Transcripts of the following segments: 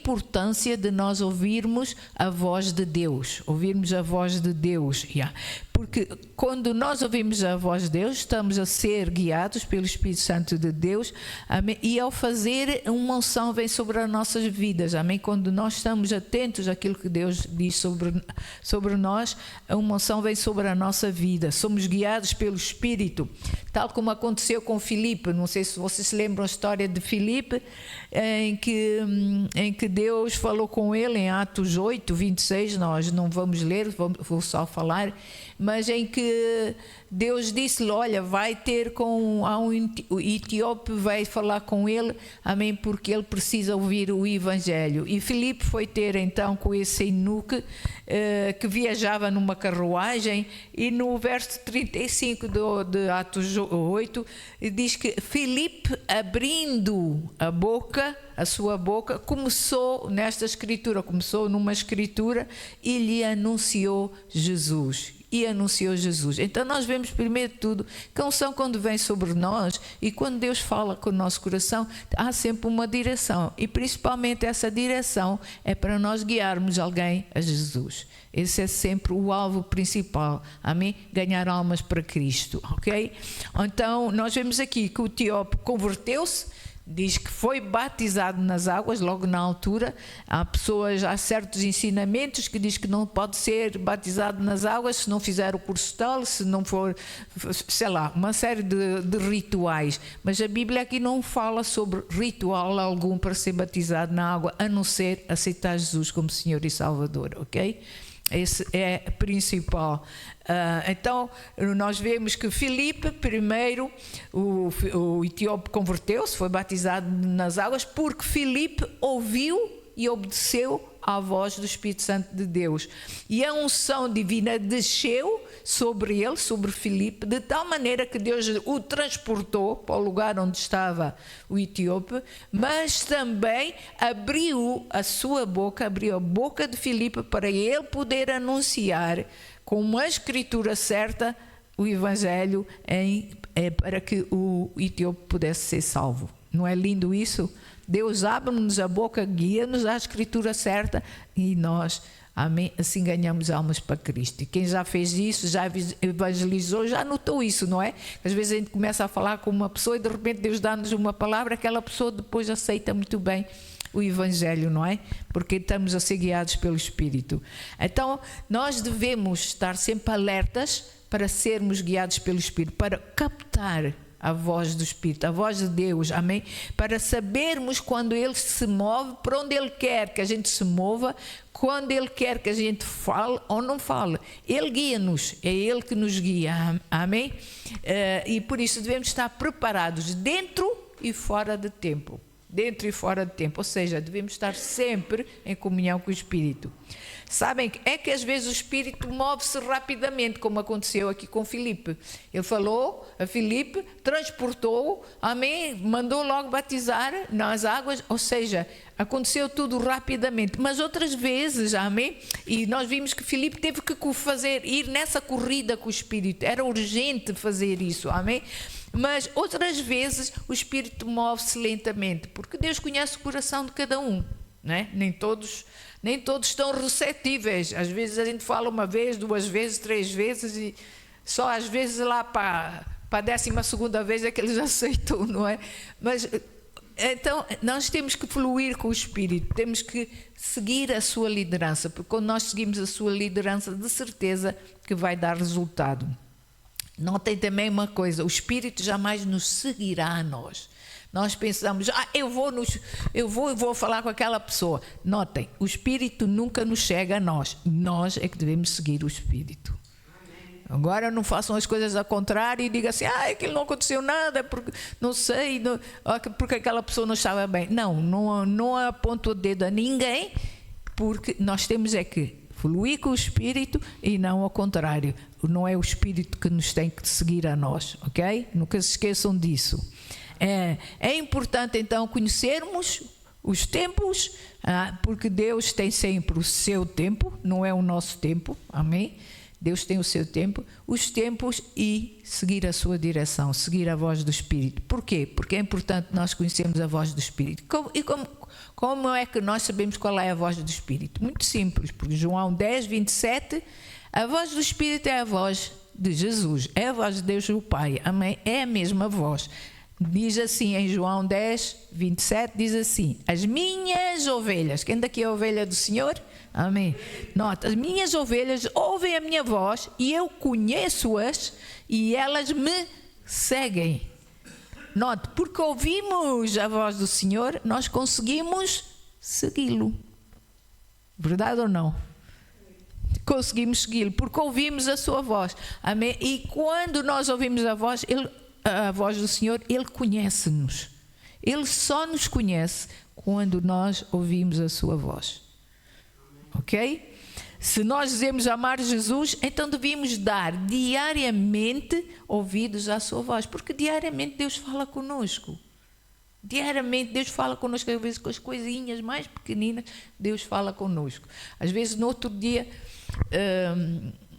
importância de nós ouvirmos a voz de Deus, porque quando nós ouvimos a voz de Deus, estamos a ser guiados pelo Espírito Santo de Deus, amém? E ao fazer, uma unção vem sobre as nossas vidas, amém? Quando nós estamos atentos àquilo que Deus diz sobre nós, uma unção vem sobre a nossa vida, somos guiados pelo Espírito, tal como aconteceu com Filipe. Não sei se vocês se lembram a história de Filipe, em que Deus falou com ele em Atos 8, 26, nós não vamos ler, vou só falar, mas em que Deus disse-lhe, olha, vai ter o etíope vai falar com ele, amém, porque ele precisa ouvir o Evangelho. E Filipe foi ter então com esse eunuco que viajava numa carruagem, e no verso 35 de Atos 8, diz que Filipe, abrindo a sua boca, começou numa escritura e lhe anunciou Jesus. Então nós vemos primeiro de tudo que a unção, quando vem sobre nós e quando Deus fala com o nosso coração, há sempre uma direção, e principalmente essa direção é para nós guiarmos alguém a Jesus. Esse é sempre o alvo principal, amém? Ganhar almas para Cristo, ok? Então nós vemos aqui que o etíope converteu-se, diz que foi batizado nas águas logo na altura. Há certos ensinamentos que diz que não pode ser batizado nas águas se não fizer o curso tal, se não for, sei lá, uma série de rituais, mas a Bíblia aqui não fala sobre ritual algum para ser batizado na água, a não ser aceitar Jesus como Senhor e Salvador, ok? Esse é principal. Então nós vemos que Filipe, primeiro, o etíope converteu-se, foi batizado nas águas, porque Filipe ouviu e obedeceu à voz do Espírito Santo de Deus, e a unção divina desceu sobre ele, sobre Filipe, de tal maneira que Deus o transportou para o lugar onde estava o etíope, mas também abriu a boca de Filipe para ele poder anunciar com uma escritura certa o Evangelho para que o etíope pudesse ser salvo. Não é lindo isso? Deus abre-nos a boca, guia-nos à escritura certa e nós, amém, assim ganhamos almas para Cristo. E quem já fez isso, já evangelizou, já notou isso, não é? Às vezes a gente começa a falar com uma pessoa e de repente Deus dá-nos uma palavra, aquela pessoa depois aceita muito bem o Evangelho, não é? Porque estamos a ser guiados pelo Espírito. Então nós devemos estar sempre alertas para sermos guiados pelo Espírito, para captar a voz do Espírito, a voz de Deus, amém? Para sabermos quando Ele se move, para onde Ele quer que a gente se mova, quando Ele quer que a gente fale ou não fale. Ele guia-nos, é Ele que nos guia, amém? E por isso devemos estar preparados dentro e fora de tempo. Ou seja, devemos estar sempre em comunhão com o Espírito. Sabem, é que às vezes o Espírito move-se rapidamente, como aconteceu aqui com Filipe. Ele falou a Filipe, transportou-o, amém, mandou logo batizar nas águas, ou seja, aconteceu tudo rapidamente. Mas outras vezes, amém, e nós vimos que Filipe teve que ir nessa corrida com o Espírito, era urgente fazer isso, amém? Mas outras vezes o Espírito move-se lentamente, porque Deus conhece o coração de cada um, né? Nem todos estão receptíveis. Às vezes a gente fala uma vez, 2 vezes, 3 vezes, e só às vezes lá para a 12ª vez é que eles aceitam, não é? Mas então nós temos que fluir com o Espírito, temos que seguir a sua liderança, porque quando nós seguimos a sua liderança, de certeza que vai dar resultado. Notem também uma coisa, o Espírito jamais nos seguirá a nós. Nós pensamos, eu vou falar com aquela pessoa. Notem, o Espírito nunca nos chega a nós. Nós é que devemos seguir o Espírito. Amém. Agora não façam as coisas ao contrário e digam assim, aquilo não aconteceu nada, porque não sei, porque aquela pessoa não estava bem. Não aponto o dedo a ninguém, porque nós temos é que fluir com o Espírito e não ao contrário. Não é o Espírito que nos tem que seguir a nós, ok? Nunca se esqueçam disso. É importante então conhecermos os tempos, porque Deus tem sempre o seu tempo, não é o nosso tempo, amém? Deus tem o seu tempo, os tempos, e seguir a sua direção, seguir a voz do Espírito. Por quê? Porque é importante nós conhecermos a voz do Espírito. Como é que nós sabemos qual é a voz do Espírito? Muito simples, porque João 10, 27, a voz do Espírito é a voz de Jesus, é a voz de Deus o Pai, amém? É a mesma voz. Diz assim em João 10, 27, diz assim: as minhas ovelhas, quem daqui é a ovelha do Senhor? Amém. Nota, as minhas ovelhas ouvem a minha voz e eu conheço-as e elas me seguem. Note, porque ouvimos a voz do Senhor, nós conseguimos segui-lo. Verdade ou não? Conseguimos segui-lo, porque ouvimos a sua voz. Amém? E quando nós ouvimos a voz do Senhor, Ele conhece-nos. Ele só nos conhece quando nós ouvimos a sua voz. Ok? Se nós dizemos amar Jesus, então devíamos dar diariamente ouvidos à sua voz, porque diariamente Deus fala conosco. Diariamente Deus fala conosco, às vezes com as coisinhas mais pequeninas, Deus fala conosco. Às vezes no outro dia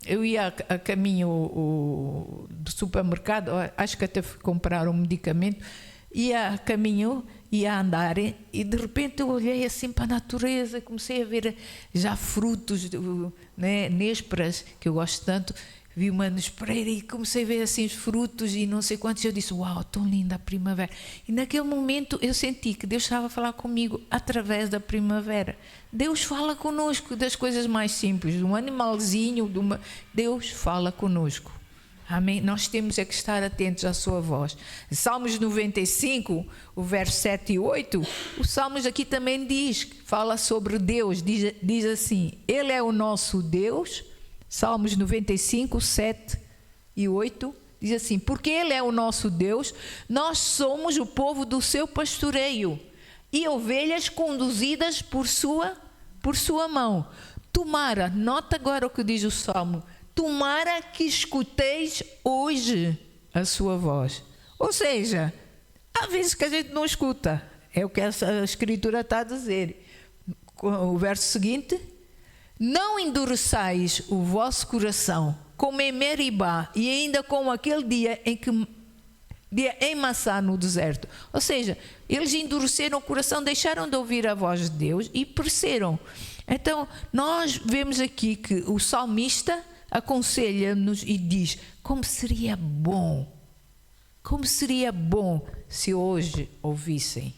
eu ia a caminho do supermercado, acho que até fui comprar um medicamento, ia a caminho, ia a andar e de repente eu olhei assim para a natureza, comecei a ver já frutos, né, nésperas, que eu gosto tanto, vi uma nespereira e comecei a ver assim os frutos e não sei quantos, eu disse, uau, tão linda a primavera. E naquele momento eu senti que Deus estava a falar comigo através da primavera. Deus fala conosco das coisas mais simples, de um animalzinho, Deus fala conosco. Amém? Nós temos é que estar atentos à sua voz. Salmos 95, o verso 7 e 8, o Salmos aqui também fala sobre Deus, diz assim, Ele é o nosso Deus. Salmos 95, 7 e 8, diz assim, porque Ele é o nosso Deus, nós somos o povo do seu pastoreio e ovelhas conduzidas por sua mão. Tomara, nota agora o que diz o Salmo, tomara que escuteis hoje a sua voz. Ou seja, há vezes que a gente não escuta, é o que essa escritura está a dizer. O verso seguinte, não endureçais o vosso coração, como em Meribá, e ainda como aquele dia em Massá no deserto. Ou seja, eles endureceram o coração, deixaram de ouvir a voz de Deus e pereceram. Então, nós vemos aqui que o salmista aconselha-nos e diz, como seria bom se hoje ouvissem,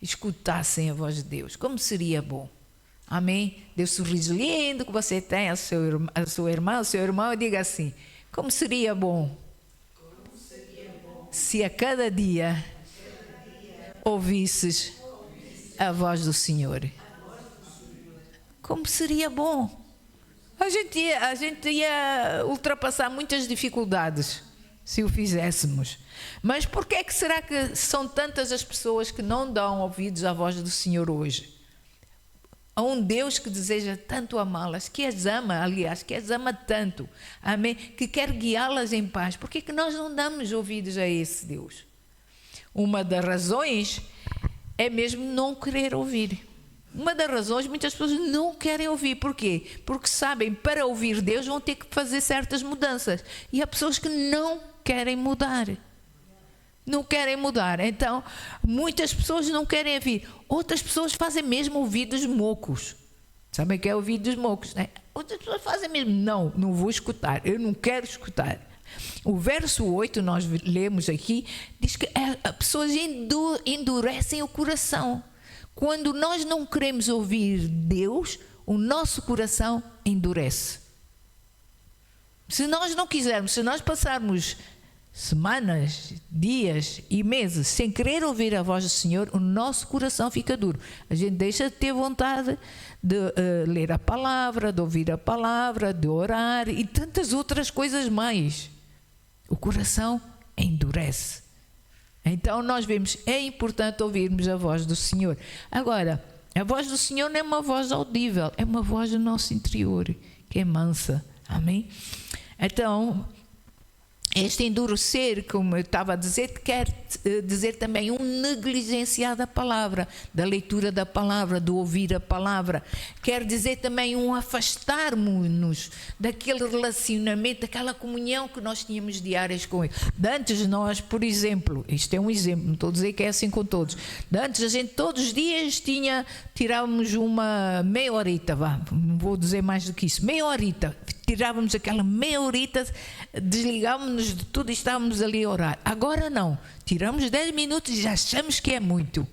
escutassem a voz de Deus, como seria bom. Amém? Dê um sorriso lindo que você tem a sua irmã, o seu irmão, e diga assim, como seria bom se a cada dia ouvisses a voz do Senhor. Como seria bom. A gente ia ultrapassar muitas dificuldades se o fizéssemos. Mas por que será que são tantas as pessoas que não dão ouvidos à voz do Senhor hoje? A um Deus que deseja tanto amá-las, que as ama, aliás, que as ama tanto, amém? Que quer guiá-las em paz. Por que nós não damos ouvidos a esse Deus? Uma das razões é mesmo não querer ouvir. Uma das razões, muitas pessoas não querem ouvir. Por quê? Porque sabem, para ouvir Deus vão ter que fazer certas mudanças. E há pessoas que não querem mudar. Não querem mudar. Então, muitas pessoas não querem ouvir. Outras pessoas fazem mesmo ouvidos mocos. Sabem o que é ouvidos mocos, né? Outras pessoas fazem mesmo, não vou escutar, eu não quero escutar. O verso 8, nós lemos aqui, diz que as pessoas endurecem o coração. Quando nós não queremos ouvir Deus, o nosso coração endurece. Se nós não quisermos, se nós passarmos semanas, dias e meses sem querer ouvir a voz do Senhor, o nosso coração fica duro. A gente deixa de ter vontade de ler a palavra, de ouvir a palavra, de orar e tantas outras coisas mais. O coração endurece. Então nós vemos, é importante ouvirmos a voz do Senhor. Agora, a voz do Senhor não é uma voz audível, é uma voz do nosso interior, que é mansa. Amém? Então, Este endurecer, como eu estava a dizer, quer dizer também um negligenciar da palavra, da leitura da palavra, do ouvir a palavra. Quer dizer também um afastarmos-nos daquele relacionamento, daquela comunhão que nós tínhamos diárias com Ele. De antes nós, por exemplo, isto é um exemplo, não estou a dizer que é assim com todos. De antes a gente todos os dias tirávamos uma meia horita, não vou dizer mais do que isso, meia horita. Tirávamos aquela meia horita, desligávamos de tudo e estávamos ali a orar. Agora não, tiramos 10 minutos e já achamos que é muito.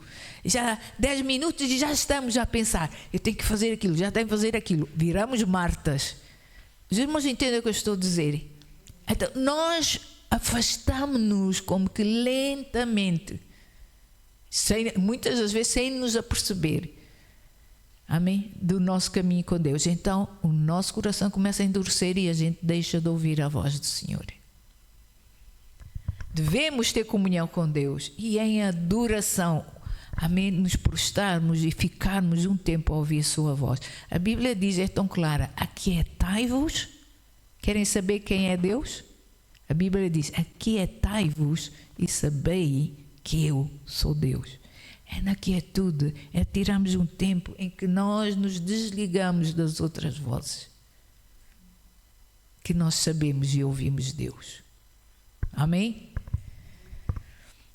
Já 10 minutos e já estamos a pensar, eu tenho que fazer aquilo, já tenho que fazer aquilo. Viramos Martas. Os irmãos entendem o que eu estou a dizer? Então, nós afastamos-nos como que lentamente, muitas das vezes sem nos aperceber. Amém? Do nosso caminho com Deus. Então, o nosso coração começa a endurecer e a gente deixa de ouvir a voz do Senhor. Devemos ter comunhão com Deus e em adoração, amém, nos prostrarmos e ficarmos um tempo a ouvir a sua voz. A Bíblia diz, é tão clara, aquietai-vos. Querem saber quem é Deus? A Bíblia diz, aquietai-vos e sabei que eu sou Deus. É na quietude, é tirarmos um tempo em que nós nos desligamos das outras vozes, que nós sabemos e ouvimos Deus. Amém?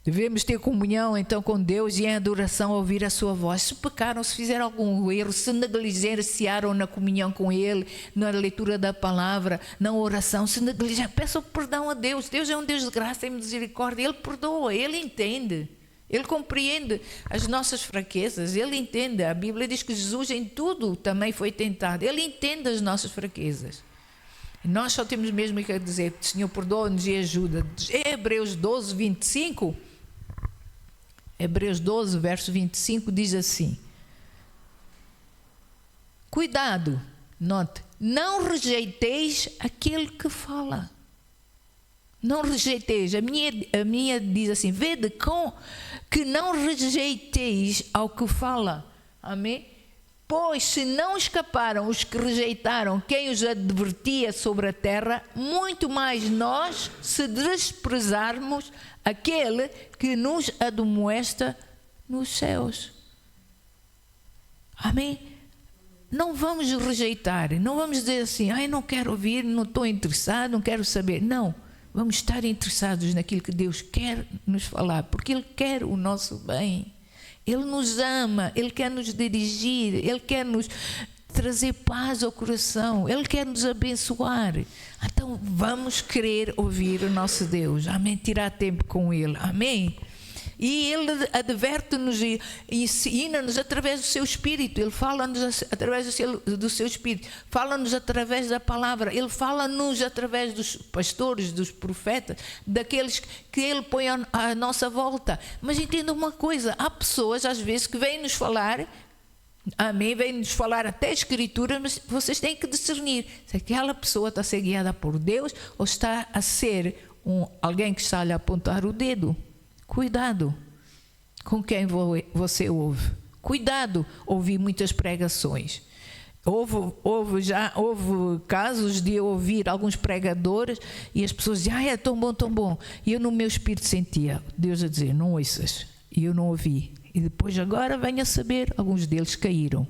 Devemos ter comunhão então com Deus e em adoração ouvir a sua voz. Se pecaram, se fizeram algum erro, se negligenciaram na comunhão com Ele, na leitura da palavra, na oração, se negligenciaram, peçam perdão a Deus. Deus é um Deus de graça e misericórdia, Ele perdoa, Ele entende. Ele compreende as nossas fraquezas, Ele entende. A Bíblia diz que Jesus em tudo também foi tentado. Ele entende as nossas fraquezas. Nós só temos mesmo que dizer, Senhor, perdoa-nos e ajuda. Hebreus 12, 25, Hebreus 12, verso 25 diz assim, cuidado, note, não rejeiteis aquele que fala. Não rejeiteis. A minha diz assim, vede que não rejeiteis ao que fala. Amém? Pois se não escaparam os que rejeitaram quem os advertia sobre a terra, muito mais nós, se desprezarmos aquele que nos admoesta nos céus. Amém? Não vamos rejeitar, não vamos dizer assim, não quero ouvir, não estou interessado, não quero saber. Não. Vamos estar interessados naquilo que Deus quer nos falar, porque Ele quer o nosso bem. Ele nos ama, Ele quer nos dirigir, Ele quer nos trazer paz ao coração, Ele quer nos abençoar. Então vamos querer ouvir o nosso Deus. Amém? Tirar tempo com Ele. Amém? E Ele adverte-nos e ensina-nos através do seu Espírito. Ele fala-nos através do seu Espírito. Fala-nos através da palavra. Ele fala-nos através dos pastores, dos profetas, daqueles que Ele põe à nossa volta. Mas entenda uma coisa, há pessoas às vezes que vêm nos falar, amém, vêm-nos falar até a Escritura, mas vocês têm que discernir se aquela pessoa está a ser guiada por Deus ou está a ser alguém que está a lhe apontar o dedo. Cuidado com quem você ouve. Cuidado, ouvi muitas pregações. Houve casos de eu ouvir alguns pregadores e as pessoas diziam, é tão bom, tão bom. E eu no meu espírito sentia Deus a dizer, não ouças. E eu não ouvi. E depois agora venho a saber, alguns deles caíram.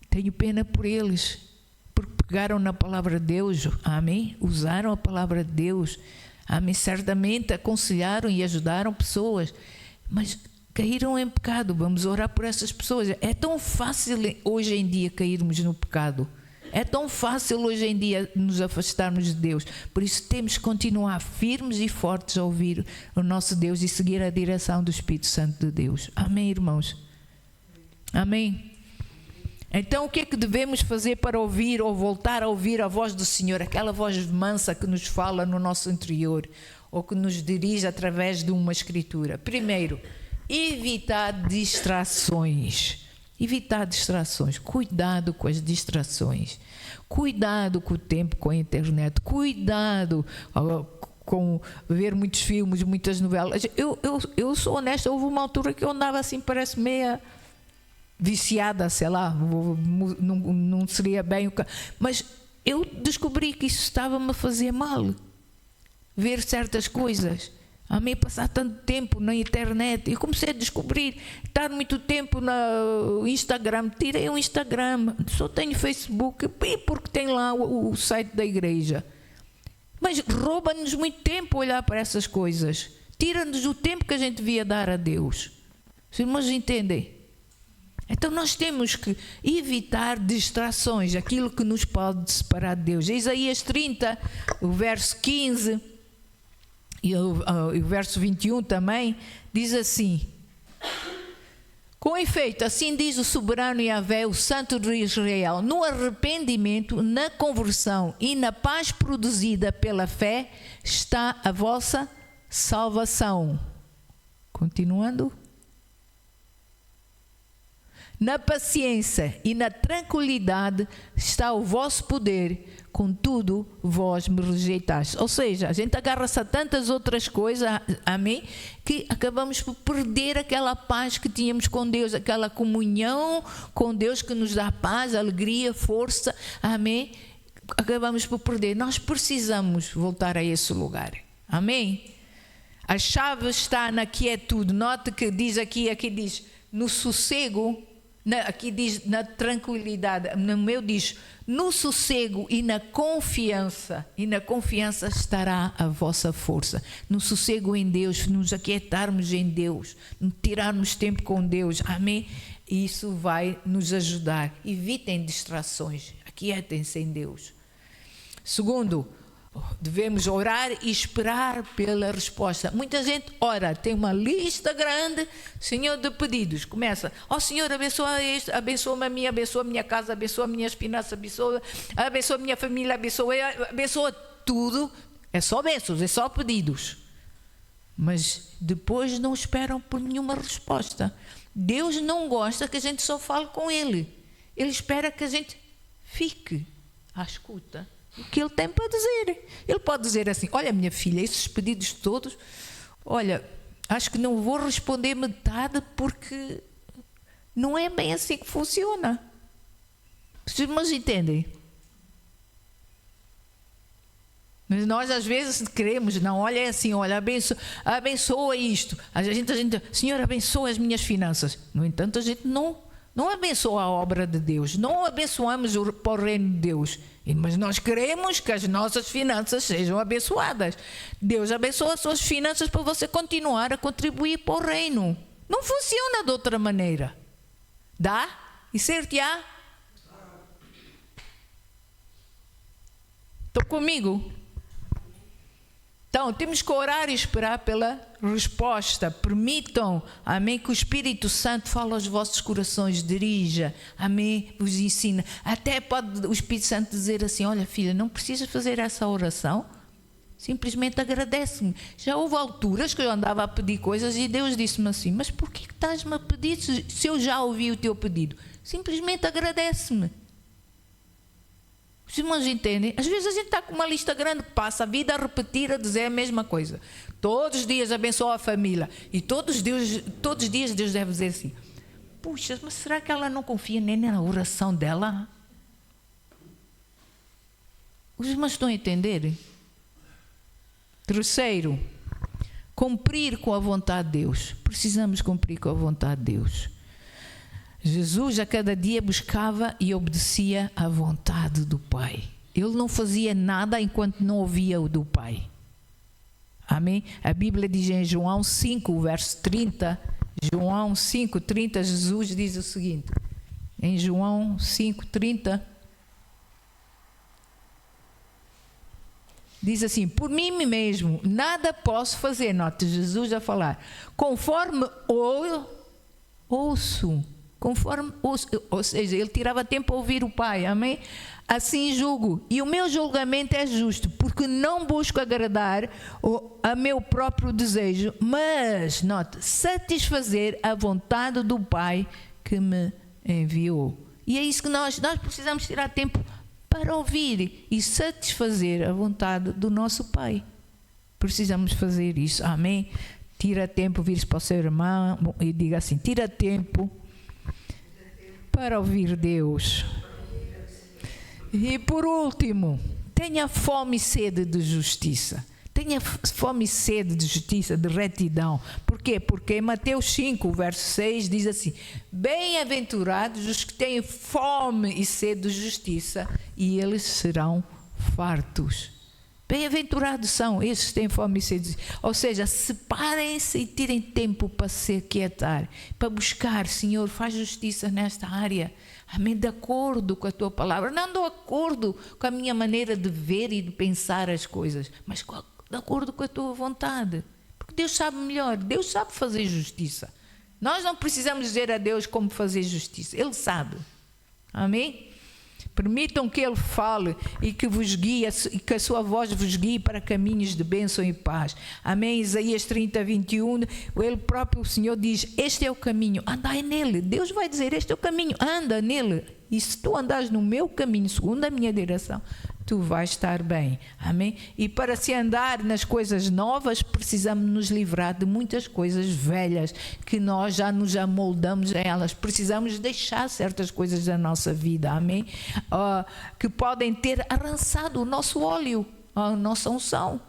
Tenho pena por eles, porque pegaram na palavra de Deus, amém? Usaram a palavra de Deus. Amém? Certamente aconselharam e ajudaram pessoas, mas caíram em pecado. Vamos orar por essas pessoas. É tão fácil hoje em dia cairmos no pecado. É tão fácil hoje em dia nos afastarmos de Deus. Por isso temos que continuar firmes e fortes a ouvir o nosso Deus e seguir a direção do Espírito Santo de Deus. Amém, irmãos? Amém? Então, o que é que devemos fazer para ouvir ou voltar a ouvir a voz do Senhor? Aquela voz mansa que nos fala no nosso interior ou que nos dirige através de uma escritura. Primeiro, evitar distrações. Evitar distrações. Cuidado com as distrações. Cuidado com o tempo, com a internet. Cuidado com ver muitos filmes, muitas novelas. Eu sou honesta, houve uma altura que eu andava assim, parece meia viciada, sei lá, não seria bem o que... Mas eu descobri que isso estava-me a fazer mal. ver certas coisas. Amém? Passar tanto tempo na internet. Eu comecei a descobrir, estar muito tempo no Instagram. Tirei o Instagram, só tenho Facebook, porque tem lá o site da igreja. Mas rouba-nos muito tempo olhar para essas coisas. Tira-nos o tempo que a gente devia dar a Deus. Os irmãos entendem? Então nós temos que evitar distrações, aquilo que nos pode separar de Deus. Isaías 30, o verso 15... e o verso 21 também, diz assim: com efeito, assim diz o soberano Yahvé, o Santo de Israel, no arrependimento, na conversão e na paz produzida pela fé, está a vossa salvação. Continuando. Na paciência e na tranquilidade está o vosso poder, contudo vós me rejeitaste. Ou seja, a gente agarra-se a tantas outras coisas, amém, que acabamos por perder aquela paz que tínhamos com Deus, aquela comunhão com Deus que nos dá paz, alegria, força, amém. Acabamos por perder. Nós precisamos voltar a esse lugar, amém. A chave está na quietude. Note que diz aqui diz no sossego. Aqui diz na tranquilidade, no meu diz no sossego e na confiança estará a vossa força. No sossego em Deus, nos aquietarmos em Deus, tirarmos tempo com Deus, amém? Isso vai nos ajudar. Evitem distrações, aquietem-se em Deus. Segundo, devemos orar e esperar pela resposta. Muita gente ora, tem uma lista grande, Senhor, de pedidos. Começa, Senhor, abençoa isto, abençoa-me a mim, abençoa a minha casa, abençoa minhas finanças, abençoa a minha família, abençoa tudo. É só bênçãos, é só pedidos. Mas depois não esperam por nenhuma resposta. Deus não gosta que a gente só fale com Ele. Ele espera que a gente fique à escuta o que Ele tem para dizer. Ele pode dizer assim: olha, minha filha, esses pedidos todos, olha, acho que não vou responder metade, porque não é bem assim que funciona. Os irmãos entendem? Mas nós às vezes queremos, não, olha, é assim, olha, abençoa isto. A gente, Senhor, abençoa as minhas finanças. No entanto, a gente não abençoa a obra de Deus, não abençoamos para o reino de Deus, mas nós queremos que as nossas finanças sejam abençoadas. Deus abençoa as suas finanças para você continuar a contribuir para o reino. Não funciona de outra maneira. Dá? E ser-te-á? Estão comigo? Então, temos que orar e esperar pela resposta. Permitam, amém, que o Espírito Santo fale aos vossos corações, dirija, amém, vos ensina. Até pode o Espírito Santo dizer assim: olha, filha, não precisas fazer essa oração, simplesmente agradece-me. Já houve alturas que eu andava a pedir coisas e Deus disse-me assim: mas por que estás-me a pedir se eu já ouvi o teu pedido? Simplesmente agradece-me. Os irmãos entendem? Às vezes a gente está com uma lista grande que passa a vida a repetir, a dizer a mesma coisa. Todos os dias abençoa a família. E todos os dias Deus deve dizer assim: puxa, mas será que ela não confia nem na oração dela? Os irmãos estão a entender? Terceiro, cumprir com a vontade de Deus. Precisamos cumprir com a vontade de Deus. Jesus a cada dia buscava e obedecia à vontade do Pai. Ele não fazia nada enquanto não ouvia o do Pai. Amém? A Bíblia diz em João 5, verso 30, João 5, 30, Jesus diz o seguinte, em João 5, 30, diz assim: por mim mesmo nada posso fazer, note Jesus a falar, conforme ouço, ou seja, ele tirava tempo a ouvir o Pai, amém? Assim julgo, e o meu julgamento é justo, porque não busco agradar a meu próprio desejo, mas, note, satisfazer a vontade do Pai que me enviou. E é isso que nós precisamos tirar tempo para ouvir e satisfazer a vontade do nosso Pai. Precisamos fazer isso, amém? Tira tempo, vire-se para o seu irmão e diga assim: tira tempo para ouvir Deus. E por último, tenha fome e sede de justiça. Tenha fome e sede de justiça, de retidão. Por quê? Porque em Mateus 5, verso 6, diz assim: bem-aventurados os que têm fome e sede de justiça, e eles serão fartos. Bem-aventurados são esses que têm fome e sede. Ou seja, separem-se e tirem tempo para se aquietar, para buscar: Senhor, faz justiça nesta área. Amém, de acordo com a tua palavra, não de acordo com a minha maneira de ver e de pensar as coisas, mas de acordo com a tua vontade, porque Deus sabe melhor, Deus sabe fazer justiça. Nós não precisamos dizer a Deus como fazer justiça, Ele sabe. Amém? Permitam que Ele fale e que vos guie, e que a sua voz vos guie para caminhos de bênção e paz. Amém? Isaías 30, 21, Ele próprio, o Senhor, diz: este é o caminho, andai nele. Deus vai dizer: este é o caminho, anda nele. E se tu andares no meu caminho, segundo a minha direção, tu vais estar bem. Amém? E para se andar nas coisas novas, precisamos nos livrar de muitas coisas velhas, que nós já nos amoldamos a elas. Precisamos deixar certas coisas da nossa vida. Amém? Que podem ter arrançado o nosso óleo, a nossa unção.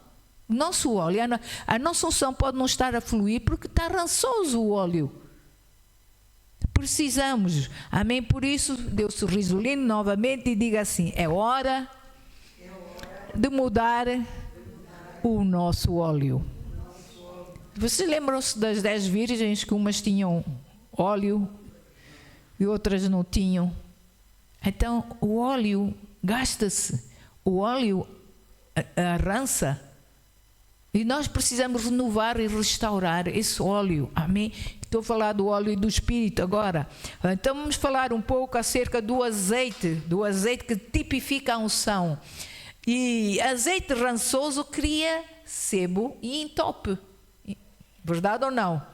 O nosso óleo, a nossa unção pode não estar a fluir porque está rançoso o óleo. Precisamos. Amém? Por isso, dê o sorriso lindo novamente e diga assim: é hora de mudar o nosso óleo. Vocês lembram-se das 10 virgens, que umas tinham óleo e outras não tinham? Então o óleo gasta-se, o óleo arrança, e nós precisamos renovar e restaurar esse óleo. Amém? Estou a falar do óleo do Espírito agora. Então vamos falar um pouco acerca do azeite que tipifica a unção. E azeite rançoso cria sebo e entope. Verdade ou não?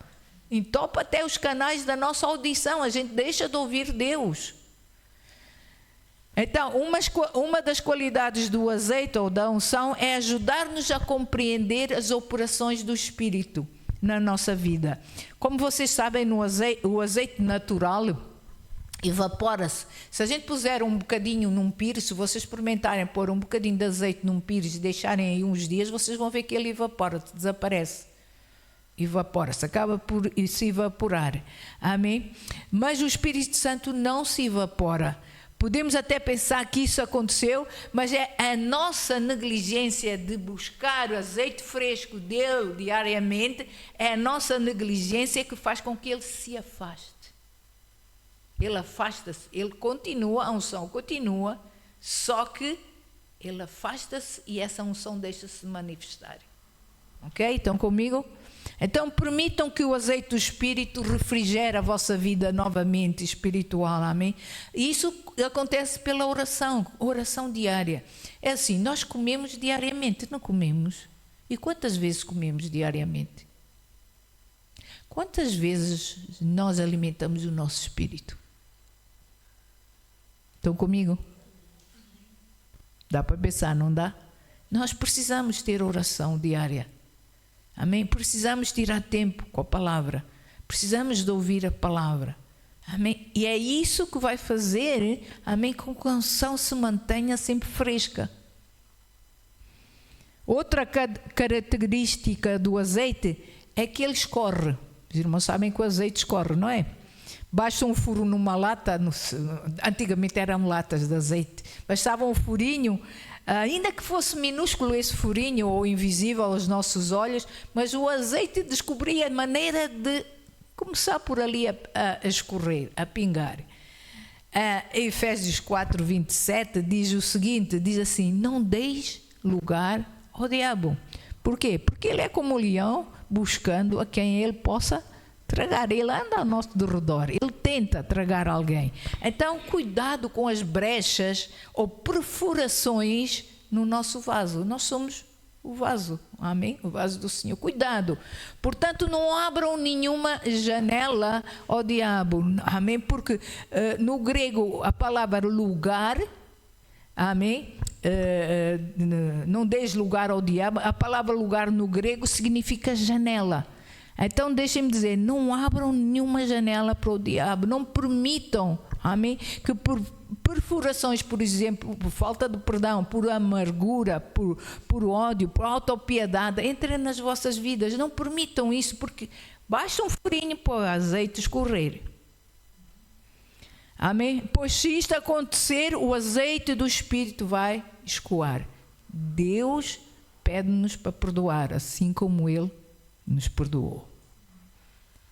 Entope até os canais da nossa audição. A gente deixa de ouvir Deus. Então, uma das qualidades do azeite ou da unção é ajudar-nos a compreender as operações do Espírito na nossa vida. Como vocês sabem, o azeite natural evapora-se. Se a gente puser um bocadinho num pires, se vocês experimentarem pôr um bocadinho de azeite num pires e deixarem aí uns dias, vocês vão ver que ele evapora, desaparece. Evapora-se, acaba por se evaporar. Amém? Mas o Espírito Santo não se evapora. Podemos até pensar que isso aconteceu, mas é a nossa negligência de buscar o azeite fresco dele diariamente, é a nossa negligência que faz com que ele se afaste. Ele afasta-se, ele continua, a unção continua, só que ele afasta-se e essa unção deixa-se manifestar. Ok? Estão comigo? Então permitam que o azeite do Espírito refrigere a vossa vida novamente espiritual, amém? E isso acontece pela oração diária. É assim, nós comemos diariamente, não comemos? E quantas vezes comemos diariamente? Quantas vezes nós alimentamos o nosso espírito? Estão comigo? Dá para pensar, não dá? Nós precisamos ter oração diária. Amém? Precisamos tirar tempo com a palavra. Precisamos de ouvir a palavra. Amém? E é isso que vai fazer, amém, com que a unção se mantenha sempre fresca. Outra característica do azeite é que ele escorre. Os irmãos sabem que o azeite escorre, não é? Basta um furo numa lata, antigamente eram latas de azeite, bastava um furinho, ainda que fosse minúsculo esse furinho ou invisível aos nossos olhos, mas o azeite descobria a maneira de começar por ali a escorrer, a pingar. Efésios 4, 27 diz o seguinte, diz assim: não deis lugar ao diabo. Por quê? Porque ele é como um leão buscando a quem ele possa tragar. Ele anda ao nosso derredor, ele tenta tragar alguém. Então cuidado com as brechas ou perfurações no nosso vaso. Nós somos o vaso, amém? O vaso do Senhor. Cuidado. Portanto, não abram nenhuma janela ao diabo, amém? Porque no grego a palavra lugar, amém? Não deis lugar ao diabo. A palavra lugar no grego significa janela. Então deixem-me dizer, não abram nenhuma janela para o diabo, não permitam Amém? Que por perfurações, por exemplo, por falta de perdão, por amargura, por ódio, por autopiedade, entrem nas vossas vidas. Não permitam isso, porque basta um furinho para o azeite escorrer. Amém? Pois se isto acontecer, o azeite do Espírito vai escoar. Deus pede-nos para perdoar, assim como Ele nos perdoou.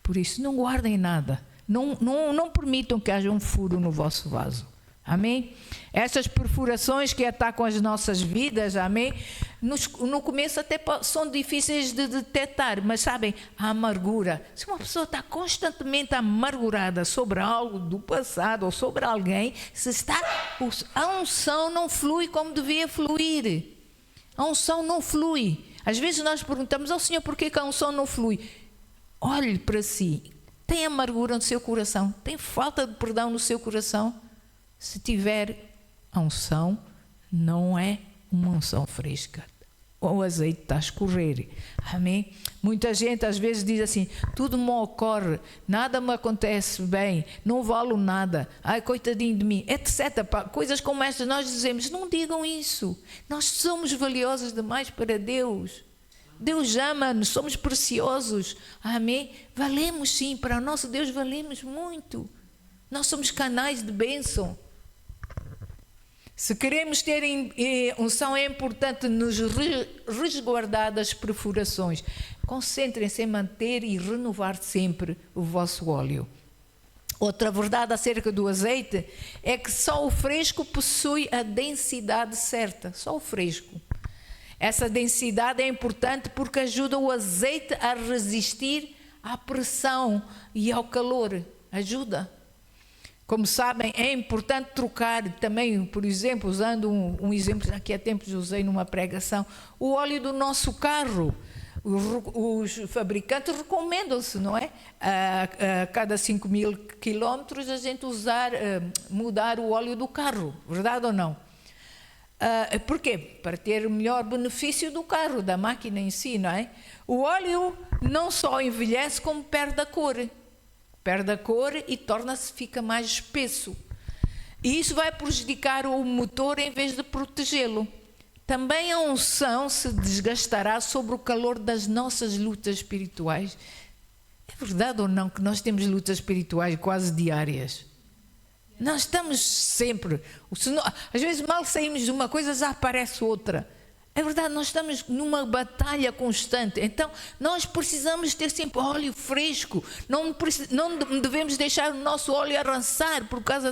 Por isso, não guardem nada. Não permitam que haja um furo no vosso vaso. Amém? Essas perfurações que atacam as nossas vidas, amém? No começo até são difíceis de detectar, mas sabem, a amargura. Se uma pessoa está constantemente amargurada sobre algo do passado ou sobre alguém, a unção não flui como devia fluir. A unção não flui. Às vezes nós perguntamos ao Senhor, por que a unção não flui? Olhe para si. Tem amargura no seu coração? Tem falta de perdão no seu coração? Se tiver a unção, não é uma unção fresca. O azeite está a escorrer. Amém? Muita gente às vezes diz assim, tudo me ocorre, nada me acontece bem, não valo nada, ai coitadinho de mim, etc. Coisas como estas nós dizemos, não digam isso. Nós somos valiosos demais para Deus. Deus ama-nos, somos preciosos. Amém? Valemos sim, para o nosso Deus valemos muito. Nós somos canais de bênção. Se queremos ter unção, é importante nos resguardar das perfurações. Concentrem-se em manter e renovar sempre o vosso óleo. Outra verdade acerca do azeite é que só o fresco possui a densidade certa. Só o fresco. Essa densidade é importante porque ajuda o azeite a resistir à pressão e ao calor. Ajuda. Como sabem, é importante trocar também, por exemplo, usando um exemplo que há tempos usei numa pregação, o óleo do nosso carro. Os fabricantes recomendam-se, não é? A cada 5.000 quilómetros a gente mudar o óleo do carro, verdade ou não? Porquê? Para ter o melhor benefício do carro, da máquina em si, não é? O óleo não só envelhece, como perde a cor. Perde a cor e fica mais espesso. E isso vai prejudicar o motor em vez de protegê-lo. Também a unção se desgastará sobre o calor das nossas lutas espirituais. É verdade ou não que nós temos lutas espirituais quase diárias? Nós estamos sempre... Às vezes mal saímos de uma coisa, já aparece outra. É verdade, nós estamos numa batalha constante. Então, nós precisamos ter sempre óleo fresco. Não devemos deixar o nosso óleo arrançar por causa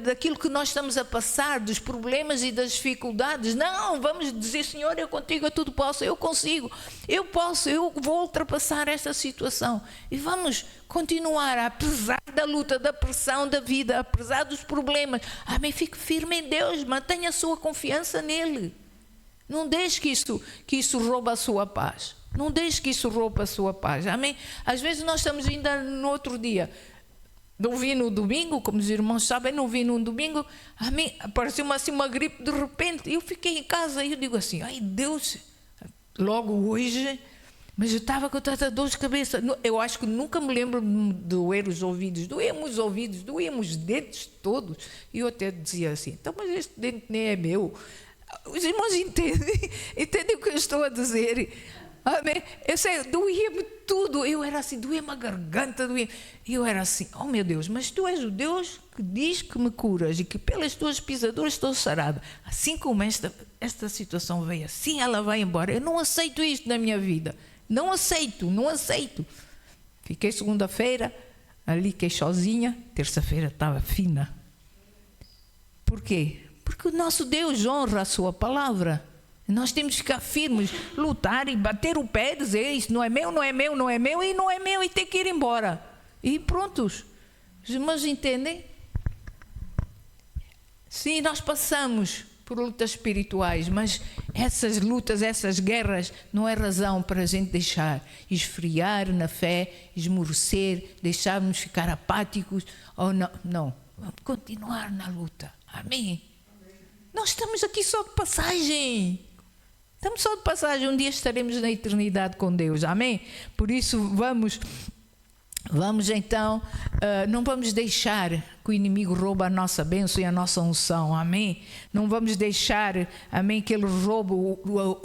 daquilo que nós estamos a passar, dos problemas e das dificuldades. Não, vamos dizer, Senhor, eu contigo, eu tudo posso, eu consigo, eu posso, eu vou ultrapassar esta situação. E vamos continuar, apesar da luta, da pressão da vida, apesar dos problemas. Amém, fique firme em Deus, mantenha a sua confiança nele. Não deixe que isso roube a sua paz. Não deixe que isso roube a sua paz. Amém? Às vezes nós estamos ainda no outro dia. Não vi no domingo, como os irmãos sabem, não vi no domingo. Amém? Apareceu-me assim uma gripe de repente. Eu fiquei em casa e eu digo assim, ai Deus, logo hoje, mas eu estava com tanta dor de cabeça. Eu acho que nunca me lembro de doer os ouvidos. Doíam os ouvidos, doíam os dentes todos. E eu até dizia assim, então, mas este dente nem é meu. Os irmãos entendem o que eu estou a dizer. Amém? Eu sei, doía-me tudo. Eu era assim, doía-me a garganta, doía. Eu era assim, oh meu Deus, mas tu és o Deus que diz que me curas e que pelas tuas pisaduras estou sarada. Assim como esta situação veio, assim ela vai embora. Eu não aceito isto na minha vida. Não aceito. Fiquei segunda-feira ali queixosinha, terça-feira estava fina. Por quê? Porque o nosso Deus honra a sua palavra. Nós temos que ficar firmes, lutar e bater o pé, dizer isso não é meu, não é meu, não é meu e não é meu e ter que ir embora. E prontos. Os irmãos entendem? Sim, nós passamos por lutas espirituais, mas essas lutas, essas guerras, não é razão para a gente deixar esfriar na fé, esmorecer, deixarmos ficar apáticos. Ou não, não. Vamos continuar na luta. Amém? Nós estamos aqui só de passagem. Estamos só de passagem. Um dia estaremos na eternidade com Deus. Amém? Por isso vamos Vamos então, não vamos deixar que o inimigo rouba a nossa bênção e a nossa unção, amém? Não vamos deixar, amém, que ele roube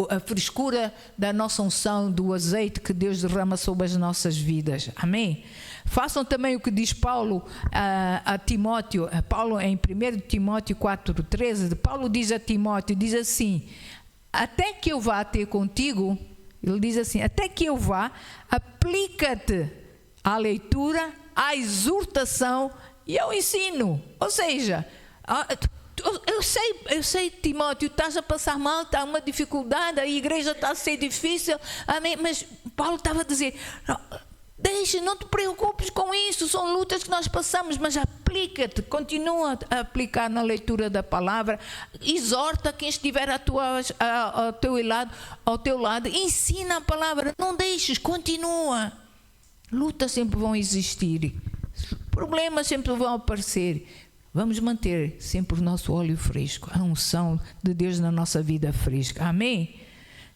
a frescura da nossa unção, do azeite que Deus derrama sobre as nossas vidas, amém? Façam também o que diz Paulo a Timóteo, Paulo em 1 Timóteo 4,13, Paulo diz a Timóteo, diz assim, até que eu vá ter contigo, ele diz assim, até que eu vá, aplica-te à leitura, à exortação e ao ensino. Ou seja, eu sei, Timóteo, estás a passar mal, está uma dificuldade, a igreja está a ser difícil, amém? Mas Paulo estava a dizer, não te preocupes com isso, são lutas que nós passamos, mas aplica-te, continua a aplicar na leitura da palavra, exorta quem estiver ao teu lado, ensina a palavra, não deixes, continua. Lutas sempre vão existir, problemas sempre vão aparecer. Vamos manter sempre o nosso óleo fresco, a unção de Deus na nossa vida fresca. Amém?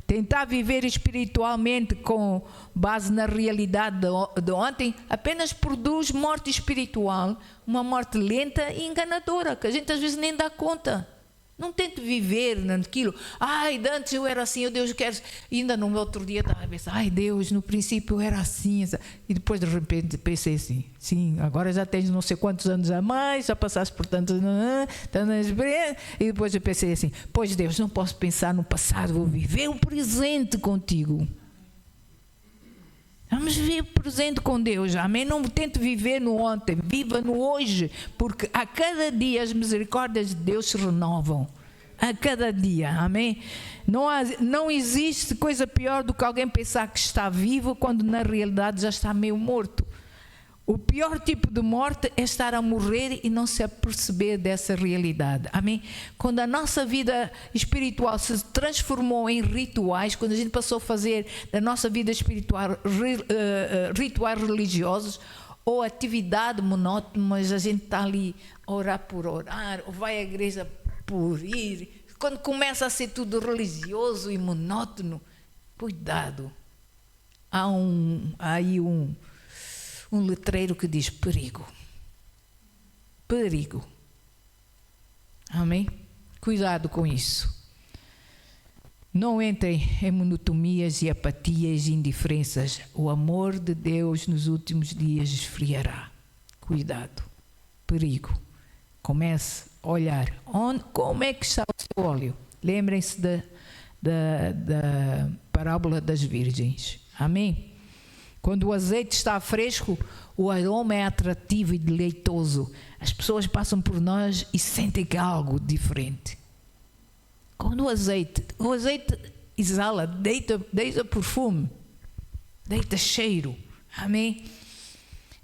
Tentar viver espiritualmente com base na realidade de ontem apenas produz morte espiritual, uma morte lenta e enganadora, que a gente às vezes nem dá conta. Não tente viver naquilo. Ai, antes eu era assim, Deus quer. Ainda no outro dia estava a pensar, ai Deus, no princípio eu era assim. E depois de repente pensei assim, sim, agora já tens não sei quantos anos a mais, já passaste por tantos anos. E depois eu pensei assim, pois Deus, não posso pensar no passado, vou viver o presente contigo. Vamos viver o presente com Deus, amém? Não tente viver no ontem, viva no hoje, porque a cada dia as misericórdias de Deus se renovam, a cada dia, amém? Não existe coisa pior do que alguém pensar que está vivo quando na realidade já está meio morto. O pior tipo de morte é estar a morrer e não se aperceber dessa realidade. Amém? Quando a nossa vida espiritual se transformou em rituais, quando a gente passou a fazer da nossa vida espiritual rituais religiosos ou atividade monótona, mas a gente está ali a orar por orar, ou vai à igreja por ir. Quando começa a ser tudo religioso e monótono, cuidado. Há aí um letreiro que diz perigo. Perigo. Amém? Cuidado com isso. Não entrem em monotonias e apatias e indiferenças. O amor de Deus nos últimos dias esfriará. Cuidado. Perigo. Comece a olhar. Como é que está o seu óleo? Lembrem-se da parábola das virgens. Amém? Quando o azeite está fresco, o aroma é atrativo e deleitoso. As pessoas passam por nós e sentem que há algo diferente. Quando o azeite exala, deita perfume, deita cheiro. Amém?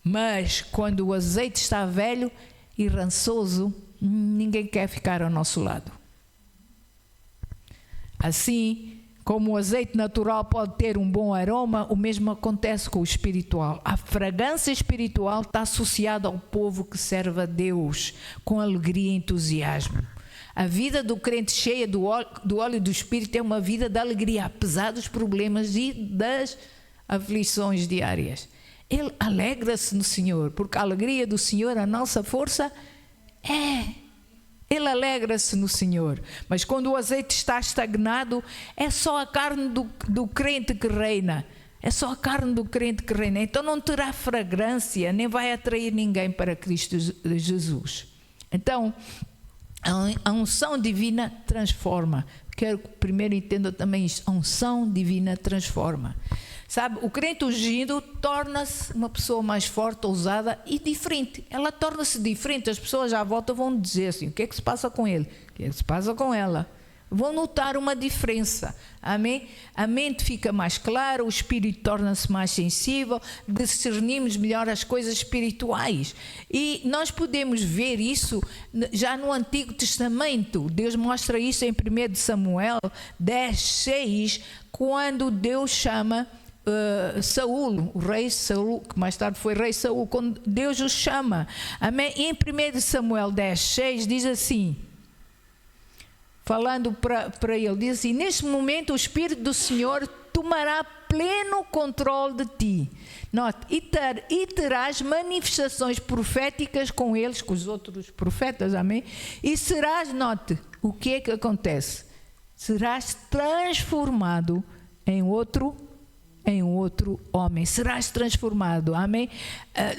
Mas quando o azeite está velho e rançoso, ninguém quer ficar ao nosso lado. Assim, como o azeite natural pode ter um bom aroma, o mesmo acontece com o espiritual. A fragrância espiritual está associada ao povo que serve a Deus com alegria e entusiasmo. A vida do crente cheia do óleo do Espírito é uma vida de alegria, apesar dos problemas e das aflições diárias. Ele alegra-se no Senhor, porque a alegria do Senhor, a nossa força, Ele alegra-se no Senhor. Mas quando o azeite está estagnado, é só a carne do crente que reina. É só a carne do crente que reina. Então não terá fragrância, nem vai atrair ninguém para Cristo Jesus. Então, a unção divina transforma. Quero que primeiro entenda também isto. A unção divina transforma. Sabe, o crente ungido torna-se uma pessoa mais forte, ousada e diferente. Ela torna-se diferente. As pessoas à volta vão dizer assim, o que é que se passa com ele? O que é que se passa com ela? Vão notar uma diferença. Amém? A mente fica mais clara, o espírito torna-se mais sensível, discernimos melhor as coisas espirituais. E nós podemos ver isso já no Antigo Testamento. Deus mostra isso em 1 Samuel 10:6, quando Deus chama Saul, o rei Saul, que mais tarde foi rei Saul, quando Deus o chama. Amém? Em 1 Samuel 10:6 diz assim, falando para ele, diz assim, neste momento o Espírito do Senhor tomará pleno controle de ti. Note, e terás manifestações proféticas com eles, com os outros profetas, amém? E serás, note, o que é que acontece? Serás transformado em outro homem, serás transformado, amém?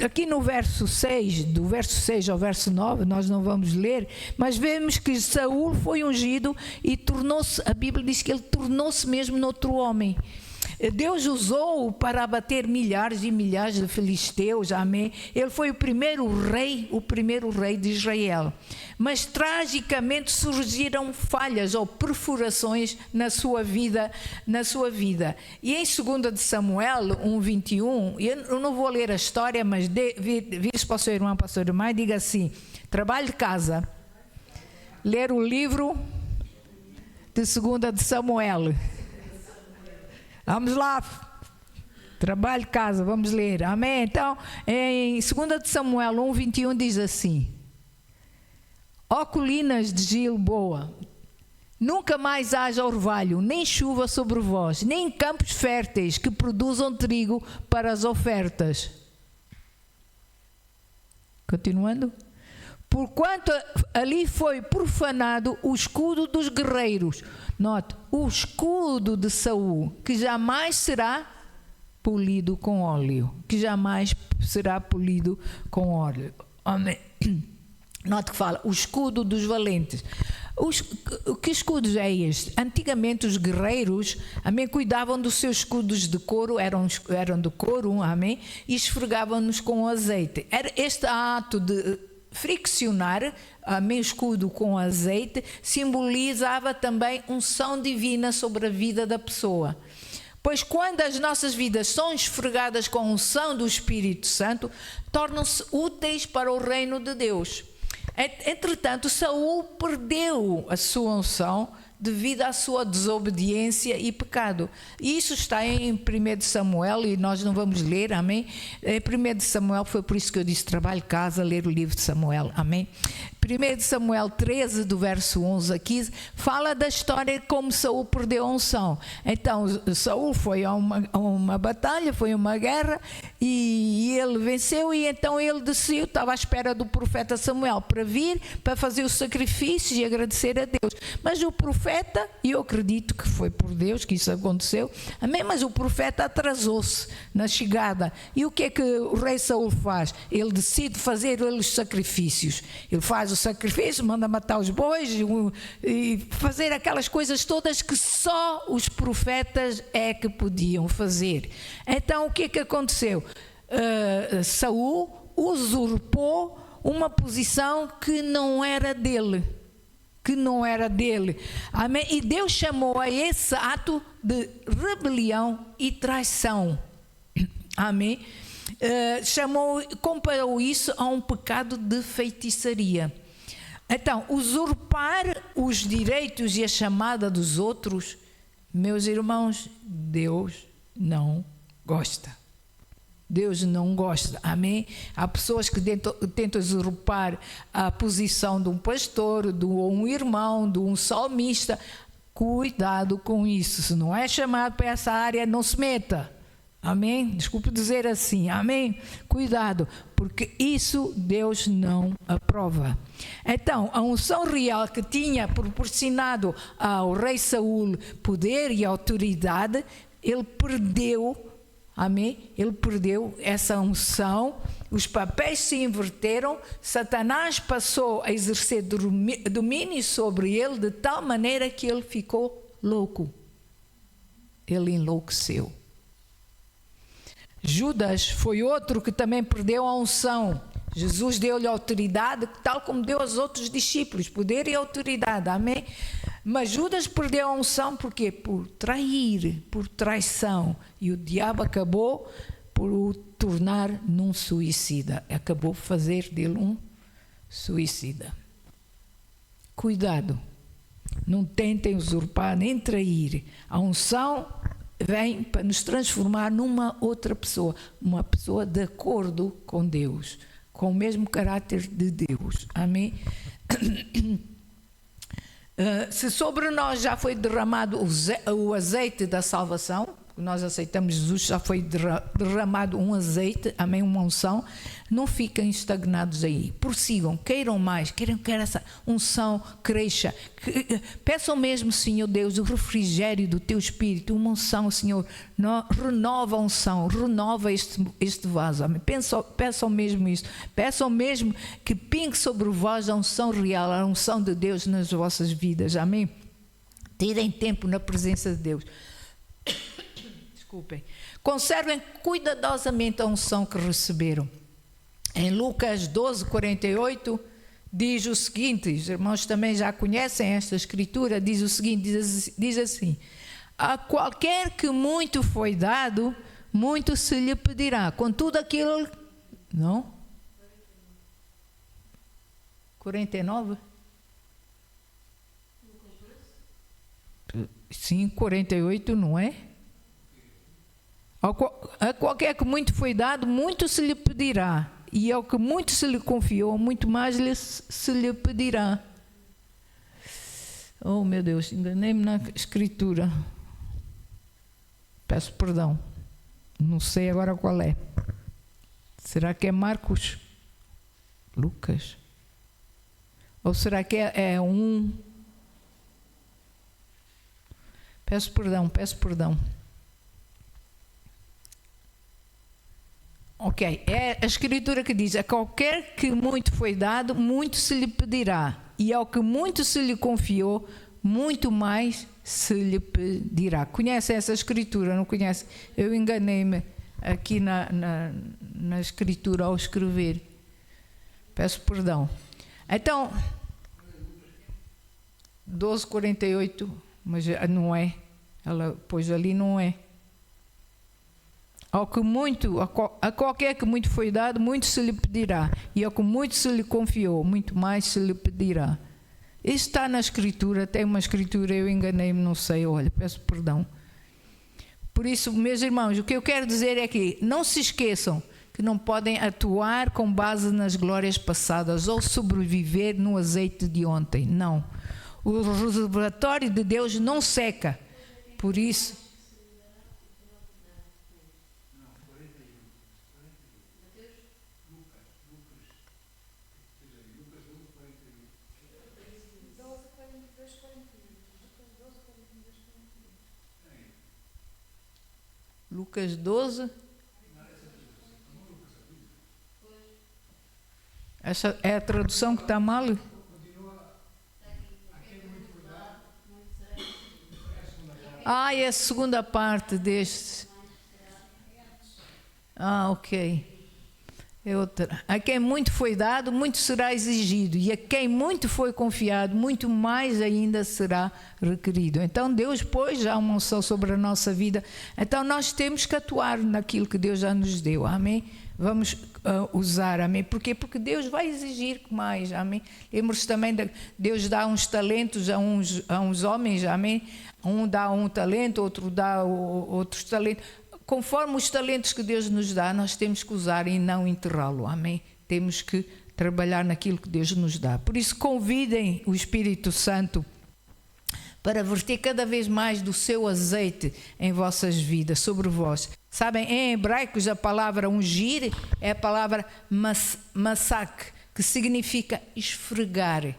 Aqui no verso 6, do verso 6 ao verso 9, nós não vamos ler, mas vemos que Saul foi ungido e tornou-se, a Bíblia diz que ele tornou-se mesmo noutro homem. Deus usou-o para abater milhares e milhares de filisteus, amém? Ele foi o primeiro rei de Israel. Mas tragicamente surgiram falhas ou perfurações na sua vida. E em 2 de Samuel 1:21, eu não vou ler a história, mas vire-se para o seu irmão, para a sua irmã, e diga assim: trabalho de casa, ler o livro de 2 de Samuel. Vamos lá, trabalho de casa, vamos ler, amém? Então, em 2 de Samuel 1:21 diz assim: ó colinas de Gilboa, nunca mais haja orvalho, nem chuva sobre vós, nem campos férteis que produzam trigo para as ofertas. Continuando. Porquanto ali foi profanado o escudo dos guerreiros. Note, o escudo de Saul, que jamais será polido com óleo. Que jamais será polido com óleo. Amém. Note que fala, o escudo dos valentes. Que escudos é este? Antigamente os guerreiros, amém, cuidavam dos seus escudos de couro, eram de couro, amém, e esfregavam-nos com azeite. Era este ato de friccionar, amém, o escudo com azeite, simbolizava também unção divina sobre a vida da pessoa. Pois quando as nossas vidas são esfregadas com a unção do Espírito Santo, tornam-se úteis para o reino de Deus. Entretanto, Saul perdeu a sua unção devido à sua desobediência e pecado. E isso está em 1 de Samuel, e nós não vamos ler, amém? Em 1 de Samuel, foi por isso que eu disse, trabalho de casa, ler o livro de Samuel, amém? 1 de Samuel 13, do verso 11 a 15, fala da história de como Saul perdeu a unção. Então, Saul foi a uma batalha, foi a uma guerra, e ele venceu, e então ele decidiu, estava à espera do profeta Samuel para vir, para fazer os sacrifícios e agradecer a Deus. Mas o profeta, e eu acredito que foi por Deus que isso aconteceu, amém? Mas o profeta atrasou-se na chegada. E o que é que o rei Saul faz? Ele decide fazer os sacrifícios. Ele faz o sacrifício, manda matar os bois e fazer aquelas coisas todas que só os profetas é que podiam fazer. Então o que é que aconteceu? Saul usurpou uma posição que não era dele. Amém? E Deus chamou a esse ato de rebelião e traição. Amém? Comparou isso a um pecado de feitiçaria. Então, usurpar os direitos e a chamada dos outros, meus irmãos, Deus não gosta. Deus não gosta, amém? Há pessoas que tentam usurpar a posição de um pastor, de um irmão, de um salmista. Cuidado com isso. Se não é chamado para essa área, não se meta. Amém? Desculpe dizer assim, amém? Cuidado, porque isso Deus não aprova. Então, a unção real que tinha proporcionado ao rei Saul poder e autoridade, ele perdeu, amém? Ele perdeu essa unção, os papéis se inverteram, Satanás passou a exercer domínio sobre ele de tal maneira que ele ficou louco. Ele enlouqueceu. Judas foi outro que também perdeu a unção. Jesus deu-lhe autoridade, tal como deu aos outros discípulos, poder e autoridade, amém? Mas Judas perdeu a unção por quê? Por trair, por traição. E o diabo acabou por o tornar num suicida. Acabou por fazer dele um suicida. Cuidado, não tentem usurpar nem trair. A unção vem para nos transformar numa outra pessoa, uma pessoa de acordo com Deus, com o mesmo caráter de Deus, amém? Se sobre nós já foi derramado o azeite da salvação, nós aceitamos Jesus, já foi derramado um azeite, amém, uma unção. Não fiquem estagnados aí, prossigam, queiram mais, queiram que essa unção cresça. Peçam mesmo, Senhor Deus, o refrigério do teu espírito, uma unção, Senhor, renova a unção, renova este vaso, amém. Peçam mesmo isso, peçam mesmo que pingue sobre vós a unção real, a unção de Deus nas vossas vidas, amém. Tirem tempo na presença de Deus. Desculpem. Conservem cuidadosamente a unção que receberam. Em Lucas 12, 48, diz o seguinte, os irmãos também já conhecem esta escritura, diz o seguinte, diz assim: a qualquer que muito foi dado, muito se lhe pedirá. Contudo aquilo... Não? 49? Sim, 48, não é? A qualquer que muito foi dado, muito se lhe pedirá. E ao que muito se lhe confiou, muito mais se lhe pedirá. Oh, meu Deus, enganei-me na escritura. Peço perdão. Não sei agora qual é. Será que é Marcos? Lucas? Ou será que é um... Peço perdão. Ok, é a escritura que diz: a qualquer que muito foi dado, muito se lhe pedirá. E ao que muito se lhe confiou, muito mais se lhe pedirá. Conhece essa escritura? Não conhece? Eu enganei-me aqui na escritura ao escrever. Peço perdão. Então, 12:48, mas não é. Ela pôs ali, não é. Ao que muito, a qualquer que muito foi dado, muito se lhe pedirá. E ao que muito se lhe confiou, muito mais se lhe pedirá. Isso está na escritura, tem uma escritura, eu enganei-me, não sei, olha, peço perdão. Por isso, meus irmãos, o que eu quero dizer é que não se esqueçam que não podem atuar com base nas glórias passadas ou sobreviver no azeite de ontem, não. O reservatório de Deus não seca, por isso... Lucas 12. Essa é a tradução que está mal? É a segunda parte deste. Ok. É outra. A quem muito foi dado, muito será exigido. E a quem muito foi confiado, muito mais ainda será requerido. Então Deus pôs já uma unção sobre a nossa vida. Então nós temos que atuar naquilo que Deus já nos deu. Amém? Vamos usar, amém? Porquê? Porque Deus vai exigir mais, amém? Lembra-se também de Deus dá uns talentos a uns homens, amém? Um dá um talento, outro dá outros talentos. Conforme os talentos que Deus nos dá, nós temos que usar e não enterrá-lo, amém? Temos que trabalhar naquilo que Deus nos dá. Por isso, convidem o Espírito Santo para verter cada vez mais do seu azeite em vossas vidas, sobre vós. Sabem, em hebraicos a palavra ungir é a palavra masak, que significa esfregar.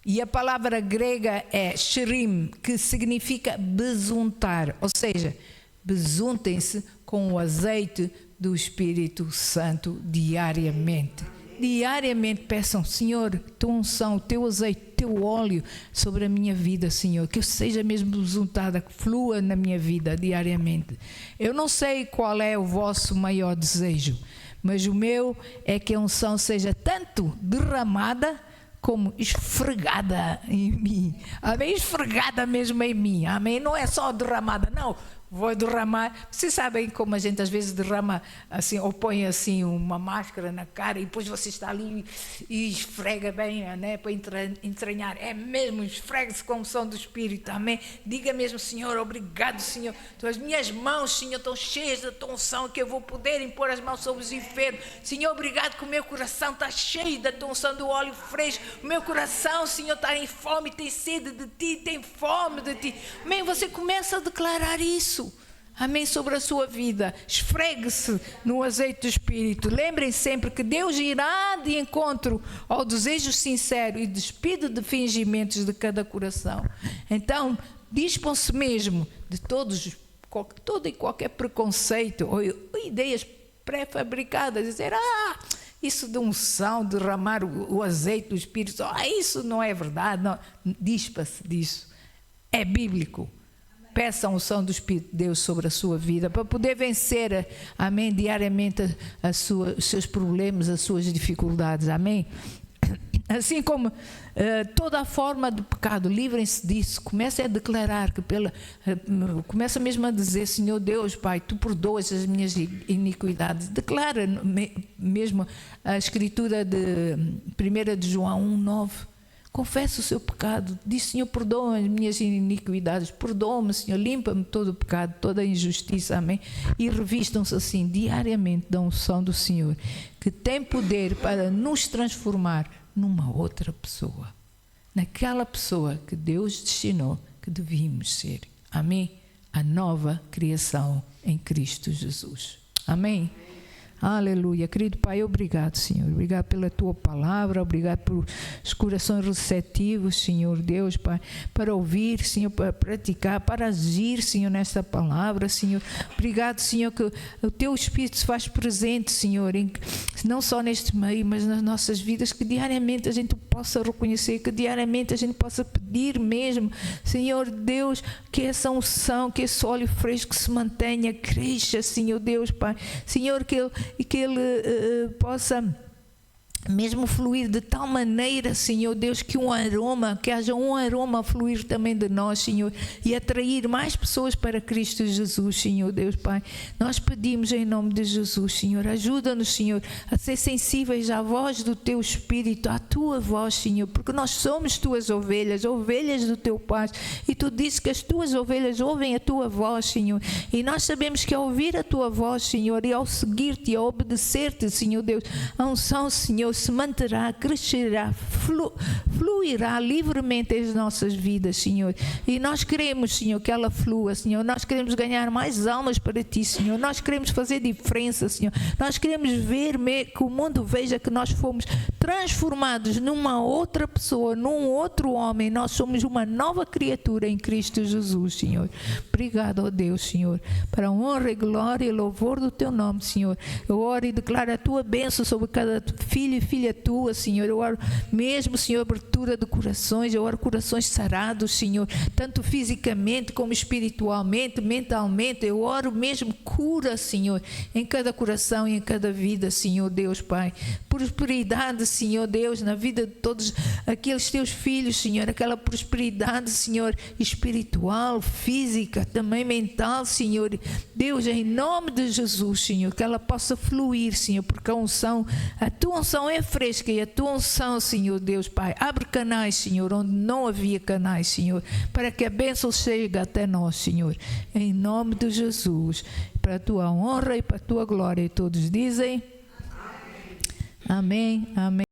E a palavra grega é sherim, que significa besuntar, ou seja, besuntem-se com o azeite do Espírito Santo diariamente. Diariamente peçam: Senhor, tua unção, teu azeite, teu óleo sobre a minha vida, Senhor, que eu seja mesmo besuntada, que flua na minha vida diariamente. Eu não sei qual é o vosso maior desejo, mas o meu é que a unção seja tanto derramada como esfregada em mim. Amém? Esfregada mesmo em mim. Amém? Não é só derramada, não. Vou derramar. Vocês sabem como a gente às vezes derrama assim, ou põe assim uma máscara na cara e depois você está ali e esfrega bem, né, para entranhar. É mesmo, esfregue-se com a unção do Espírito, amém? Diga mesmo: Senhor, obrigado, Senhor. As minhas mãos, Senhor, estão cheias da tua unção, que eu vou poder impor as mãos sobre os enfermos. Senhor, obrigado que o meu coração está cheio da tua unção, do óleo fresco. O meu coração, Senhor, está em fome, tem sede de ti, tem fome de ti. Amém? Você começa a declarar isso. Amém, sobre a sua vida. Esfregue-se no azeite do Espírito. Lembrem sempre que Deus irá de encontro ao desejo sincero e despido de fingimentos de cada coração. Então, dispam-se mesmo de todo e qualquer preconceito ou ideias pré-fabricadas. Dizer, isso de unção, derramar o azeite do Espírito, isso não é verdade. Não. Dispa-se disso. É bíblico. Peça a unção do Espírito de Deus sobre a sua vida, para poder vencer, amém, diariamente os seus problemas, as suas dificuldades, amém? Assim como toda a forma de pecado, livrem-se disso. Comecem a declarar, começa mesmo a dizer, Senhor Deus, Pai, Tu perdoas as minhas iniquidades. Declara mesmo a escritura de 1 de João 1:9. Confessa o seu pecado, diz, Senhor, perdoa as minhas iniquidades, perdoa-me, Senhor, limpa-me todo o pecado, toda a injustiça, amém? E revistam-se assim diariamente da unção do Senhor, que tem poder para nos transformar numa outra pessoa, naquela pessoa que Deus destinou que devíamos ser, amém? A nova criação em Cristo Jesus, amém? Aleluia, querido Pai, obrigado, Senhor, obrigado pela Tua palavra, obrigado por os corações receptivos, Senhor Deus, Pai, para ouvir, Senhor, para praticar, para agir, Senhor, nesta palavra, Senhor. Obrigado, Senhor, que o Teu Espírito se faz presente, Senhor, não só neste meio, mas nas nossas vidas, que diariamente a gente possa reconhecer, que diariamente a gente possa pedir mesmo, Senhor Deus, que essa unção, que esse óleo fresco se mantenha, cresça, Senhor Deus, Pai, Senhor, que Ele possa mesmo fluir de tal maneira, Senhor Deus, que haja um aroma a fluir também de nós, Senhor, e atrair mais pessoas para Cristo Jesus, Senhor Deus, Pai. Nós pedimos em nome de Jesus, Senhor, ajuda-nos, Senhor, a ser sensíveis à voz do Teu Espírito, à Tua voz, Senhor, porque nós somos Tuas ovelhas, ovelhas do Teu pasto, e Tu disse que as Tuas ovelhas ouvem a Tua voz, Senhor, e nós sabemos que ao ouvir a Tua voz, Senhor, e ao seguir-Te, e ao obedecer-Te, Senhor Deus, a unção, Senhor, se manterá, crescerá, fluirá livremente as nossas vidas, Senhor. E nós queremos, Senhor, que ela flua, Senhor. Nós queremos ganhar mais almas para Ti, Senhor. Nós queremos fazer diferença, Senhor. Nós queremos ver que o mundo veja que nós fomos transformados numa outra pessoa, num outro homem. Nós somos uma nova criatura em Cristo Jesus, Senhor. Obrigado, ó Deus, Senhor, para a honra e glória e louvor do Teu nome, Senhor. Eu oro e declaro a Tua bênção sobre cada filho e filha Tua, Senhor. Eu oro mesmo, Senhor, abertura de corações, eu oro corações sarados, Senhor, tanto fisicamente como espiritualmente, mentalmente. Eu oro mesmo cura, Senhor, em cada coração e em cada vida, Senhor Deus, Pai. Prosperidade, Senhor Deus, na vida de todos aqueles Teus filhos, Senhor, aquela prosperidade, Senhor, espiritual, física, também mental, Senhor Deus, em nome de Jesus, Senhor, que ela possa fluir, Senhor, porque a Tua unção é fresca, e a Tua unção, Senhor Deus, Pai, abre canais, Senhor, onde não havia canais, Senhor, para que a bênção chegue até nós, Senhor, em nome de Jesus, para a Tua honra e para a Tua glória. E todos dizem amém, amém.